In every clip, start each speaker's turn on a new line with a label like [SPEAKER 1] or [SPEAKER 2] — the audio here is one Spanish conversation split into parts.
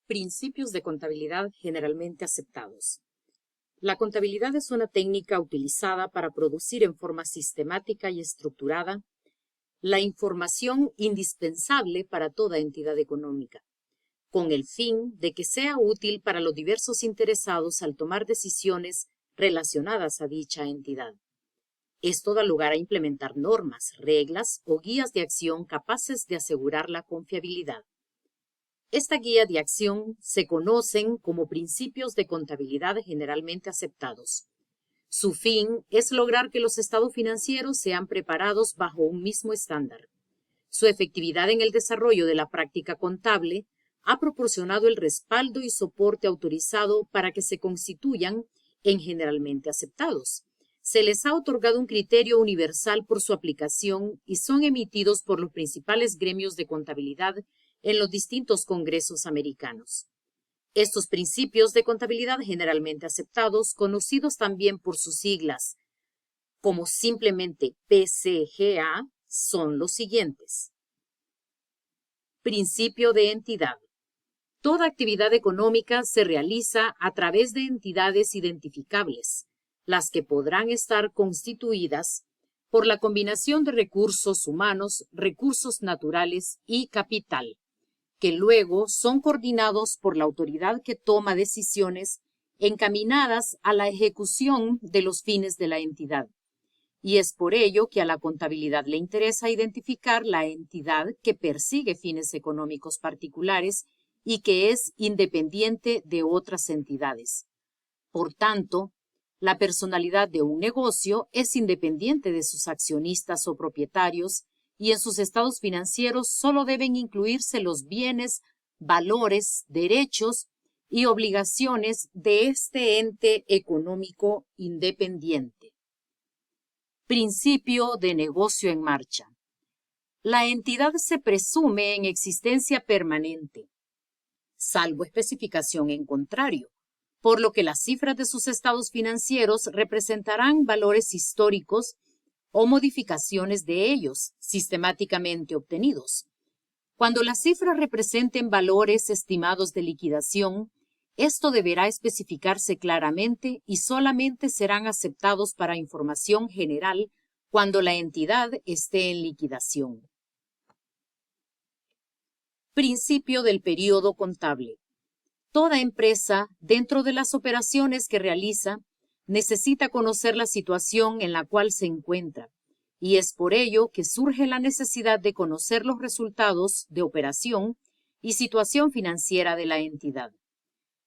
[SPEAKER 1] Principios de contabilidad generalmente aceptados. La contabilidad es una técnica utilizada para producir en forma sistemática y estructurada la información indispensable para toda entidad económica, con el fin de que sea útil para los diversos interesados al tomar decisiones relacionadas a dicha entidad. Esto da lugar a implementar normas, reglas o guías de acción capaces de asegurar la confiabilidad. Esta guía de acción se conocen como principios de contabilidad generalmente aceptados. Su fin es lograr que los estados financieros sean preparados bajo un mismo estándar. Su efectividad en el desarrollo de la práctica contable ha proporcionado el respaldo y soporte autorizado para que se constituyan en generalmente aceptados. Se les ha otorgado un criterio universal por su aplicación y son emitidos por los principales gremios de contabilidad en los distintos congresos americanos. Estos principios de contabilidad generalmente aceptados, conocidos también por sus siglas como simplemente PCGA, son los siguientes. Principio de entidad. Toda actividad económica se realiza a través de entidades identificables, las que podrán estar constituidas por la combinación de recursos humanos, recursos naturales y capital, que luego son coordinados por la autoridad que toma decisiones encaminadas a la ejecución de los fines de la entidad. Y es por ello que a la contabilidad le interesa identificar la entidad que persigue fines económicos particulares y que es independiente de otras entidades. Por tanto, la personalidad de un negocio es independiente de sus accionistas o propietarios y en sus estados financieros solo deben incluirse los bienes, valores, derechos y obligaciones de este ente económico independiente. Principio de negocio en marcha. La entidad se presume en existencia permanente, salvo especificación en contrario, por lo que las cifras de sus estados financieros representarán valores históricos o modificaciones de ellos, sistemáticamente obtenidos. Cuando las cifras representen valores estimados de liquidación, esto deberá especificarse claramente y solamente serán aceptados para información general cuando la entidad esté en liquidación. Principio del periodo contable. Toda empresa, dentro de las operaciones que realiza, necesita conocer la situación en la cual se encuentra, y es por ello que surge la necesidad de conocer los resultados de operación y situación financiera de la entidad.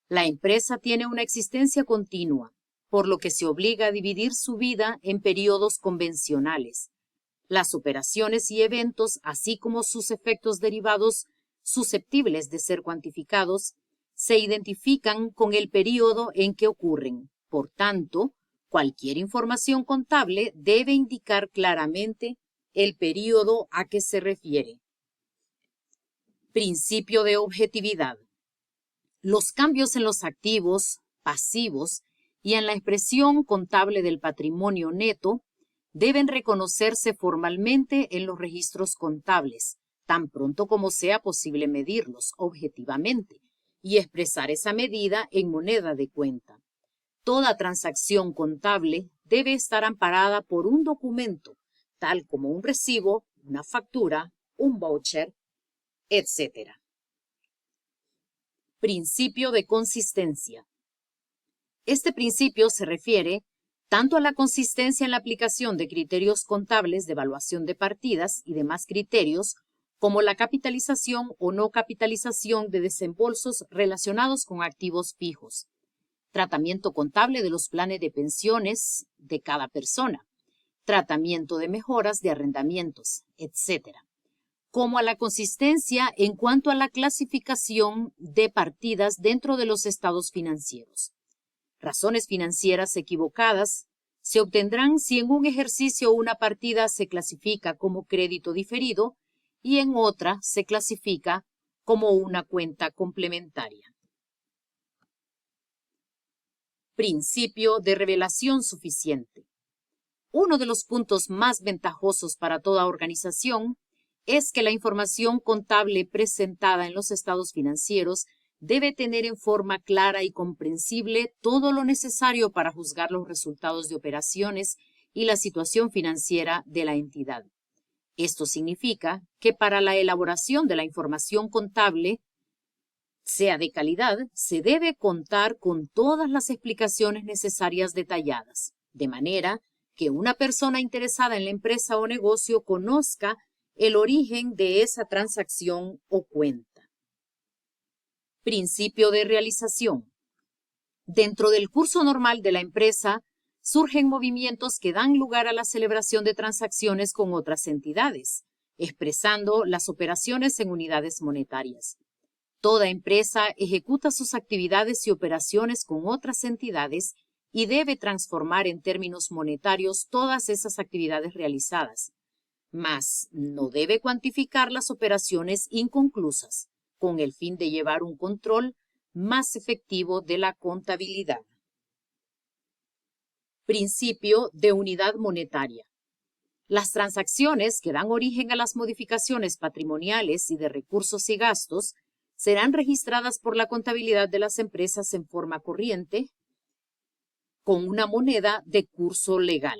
[SPEAKER 1] La empresa tiene una existencia continua, por lo que se obliga a dividir su vida en periodos convencionales. Las operaciones y eventos, así como sus efectos derivados susceptibles de ser cuantificados, se identifican con el periodo en que ocurren. Por tanto, cualquier información contable debe indicar claramente el periodo a que se refiere. Principio de objetividad. Los cambios en los activos, pasivos y en la expresión contable del patrimonio neto deben reconocerse formalmente en los registros contables, tan pronto como sea posible medirlos objetivamente y expresar esa medida en moneda de cuenta. Toda transacción contable debe estar amparada por un documento, tal como un recibo, una factura, un voucher, etc. Principio de consistencia. Este principio se refiere tanto a la consistencia en la aplicación de criterios contables de evaluación de partidas y demás criterios, como la capitalización o no capitalización de desembolsos relacionados con activos fijos, tratamiento contable de los planes de pensiones de cada persona, tratamiento de mejoras de arrendamientos, etc., como a la consistencia en cuanto a la clasificación de partidas dentro de los estados financieros. Razones financieras equivocadas se obtendrán si en un ejercicio una partida se clasifica como crédito diferido y en otra se clasifica como una cuenta complementaria. Principio de revelación suficiente. Uno de los puntos más ventajosos para toda organización es que la información contable presentada en los estados financieros debe tener en forma clara y comprensible todo lo necesario para juzgar los resultados de operaciones y la situación financiera de la entidad. Esto significa que para la elaboración de la información contable, sea de calidad, se debe contar con todas las explicaciones necesarias detalladas, de manera que una persona interesada en la empresa o negocio conozca el origen de esa transacción o cuenta. Principio de realización. Dentro del curso normal de la empresa, surgen movimientos que dan lugar a la celebración de transacciones con otras entidades, expresando las operaciones en unidades monetarias. Toda empresa ejecuta sus actividades y operaciones con otras entidades y debe transformar en términos monetarios todas esas actividades realizadas, mas no debe cuantificar las operaciones inconclusas, con el fin de llevar un control más efectivo de la contabilidad. Principio de unidad monetaria. Las transacciones que dan origen a las modificaciones patrimoniales y de recursos y gastos serán registradas por la contabilidad de las empresas en forma corriente con una moneda de curso legal.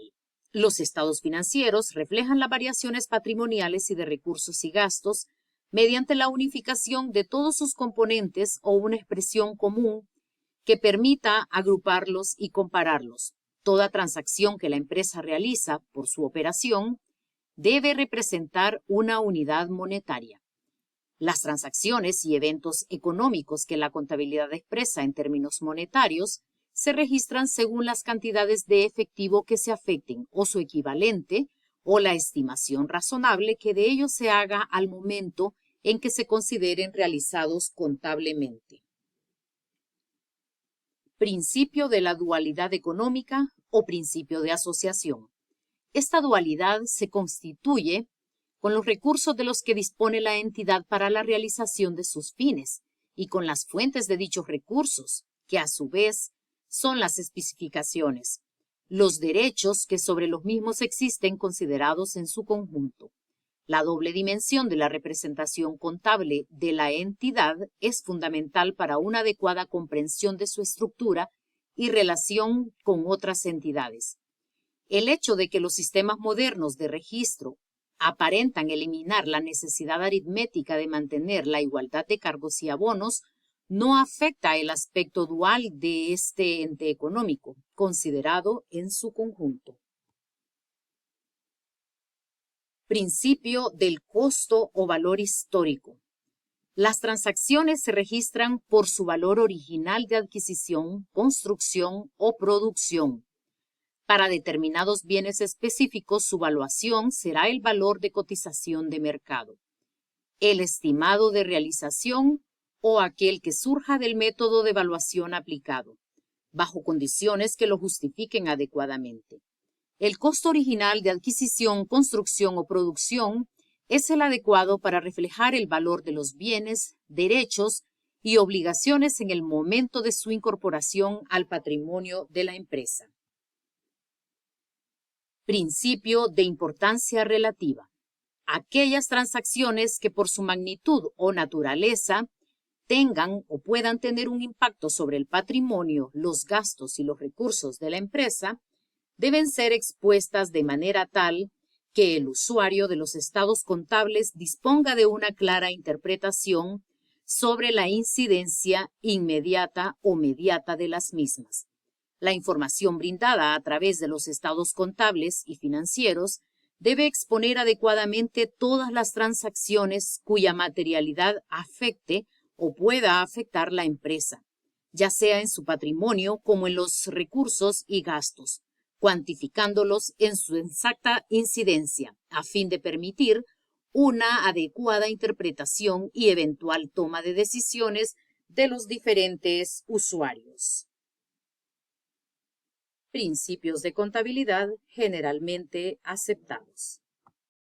[SPEAKER 1] Los estados financieros reflejan las variaciones patrimoniales y de recursos y gastos mediante la unificación de todos sus componentes o una expresión común que permita agruparlos y compararlos. Toda transacción que la empresa realiza por su operación debe representar una unidad monetaria. Las transacciones y eventos económicos que la contabilidad expresa en términos monetarios se registran según las cantidades de efectivo que se afecten o su equivalente o la estimación razonable que de ellos se haga al momento en que se consideren realizados contablemente. Principio de la dualidad económica o principio de asociación. Esta dualidad se constituye con los recursos de los que dispone la entidad para la realización de sus fines y con las fuentes de dichos recursos, que a su vez son las especificaciones, los derechos que sobre los mismos existen considerados en su conjunto. La doble dimensión de la representación contable de la entidad es fundamental para una adecuada comprensión de su estructura y relación con otras entidades. El hecho de que los sistemas modernos de registro aparentan eliminar la necesidad aritmética de mantener la igualdad de cargos y abonos no afecta el aspecto dual de este ente económico, considerado en su conjunto. Principio del costo o valor histórico. Las transacciones se registran por su valor original de adquisición, construcción o producción. Para determinados bienes específicos, su valuación será el valor de cotización de mercado, el estimado de realización o aquel que surja del método de evaluación aplicado, bajo condiciones que lo justifiquen adecuadamente. El costo original de adquisición, construcción o producción es el adecuado para reflejar el valor de los bienes, derechos y obligaciones en el momento de su incorporación al patrimonio de la empresa. Principio de importancia relativa. Aquellas transacciones que por su magnitud o naturaleza tengan o puedan tener un impacto sobre el patrimonio, los gastos y los recursos de la empresa deben ser expuestas de manera tal que el usuario de los estados contables disponga de una clara interpretación sobre la incidencia inmediata o mediata de las mismas. La información brindada a través de los estados contables y financieros debe exponer adecuadamente todas las transacciones cuya materialidad afecte o pueda afectar la empresa, ya sea en su patrimonio como en los recursos y gastos, cuantificándolos en su exacta incidencia, a fin de permitir una adecuada interpretación y eventual toma de decisiones de los diferentes usuarios. Principios de contabilidad generalmente aceptados.